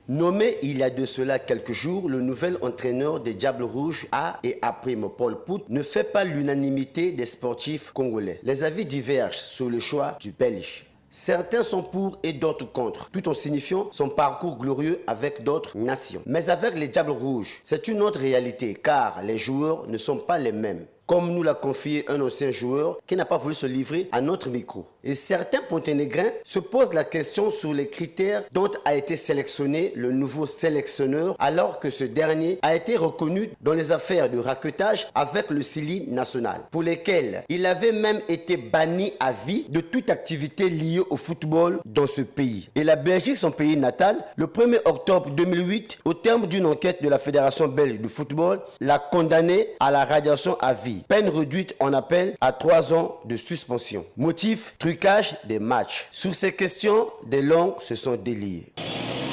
Nommé il y a de cela quelques jours, le nouvel entraîneur des Diables Rouges a et après Paul Pout ne fait pas l'unanimité des sportifs congolais. Les avis divergent sur le choix du Belge. Certains sont pour et d'autres contre, tout en signifiant son parcours glorieux avec d'autres nations. Mais avec les Diables Rouges, c'est une autre réalité car les joueurs ne sont pas les mêmes. Comme nous l'a confié un ancien joueur qui n'a pas voulu se livrer à notre micro. Et certains Ponténégrins se posent la question sur les critères dont a été sélectionné le nouveau sélectionneur alors que ce dernier a été reconnu dans les affaires de raquetage avec le CILI national, pour lesquelles il avait même été banni à vie de toute activité liée au football dans ce pays. Et la Belgique, son pays natal, le 1er octobre 2008, au terme d'une enquête de la Fédération belge de football, l'a condamné à la radiation à vie. Peine réduite en appel à 3 ans de suspension. Motif, trucage des matchs. Sur ces questions, des langues se sont déliées.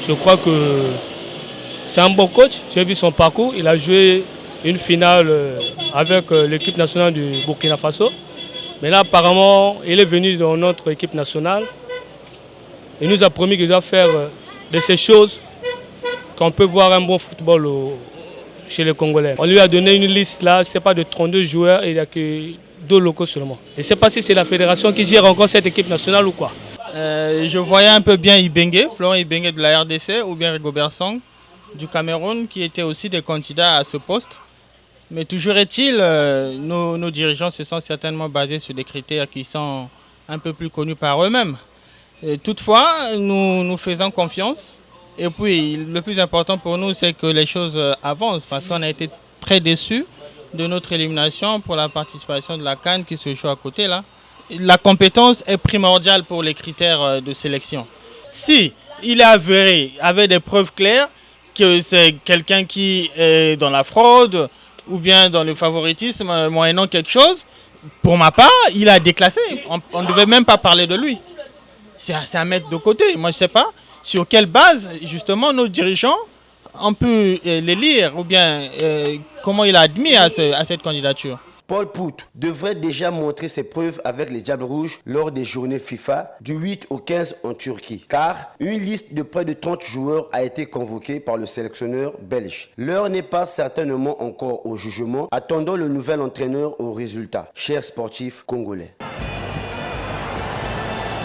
Je crois que c'est un bon coach. J'ai vu son parcours. Il a joué une finale avec l'équipe nationale du Burkina Faso. Mais là, apparemment, il est venu dans notre équipe nationale. Il nous a promis qu'il doit faire de ces choses qu'on peut voir un bon football chez les Congolais. On lui a donné une liste là, c'est pas de 32 joueurs et il n'y a que 2 locaux seulement. Je ne sais pas si c'est la fédération qui gère encore cette équipe nationale ou quoi. Je voyais un peu bien Ibenge, Florent Ibenge de la RDC ou bien Rigobert Song du Cameroun qui étaient aussi des candidats à ce poste. Mais toujours est-il, nos dirigeants se sont certainement basés sur des critères qui sont un peu plus connus par eux-mêmes. Toutefois, nous faisons confiance. Et puis, le plus important pour nous, c'est que les choses avancent parce qu'on a été très déçus de notre élimination pour la participation de la CAN qui se joue à côté là. La compétence est primordiale pour les critères de sélection. Si il est avéré, avec des preuves claires, que c'est quelqu'un qui est dans la fraude ou bien dans le favoritisme moyennant quelque chose, pour ma part, il a déclassé. On ne devait même pas parler de lui. C'est à mettre de côté. Moi, je ne sais pas sur quelle base, justement, nos dirigeants ont pu les lire ou bien comment il a admis à cette candidature. Paul Pout devrait déjà montrer ses preuves avec les Diables Rouges lors des journées FIFA du 8 au 15 en Turquie. Car une liste de près de 30 joueurs a été convoquée par le sélectionneur belge. L'heure n'est pas certainement encore au jugement. Attendons le nouvel entraîneur au résultat. Chers sportifs congolais.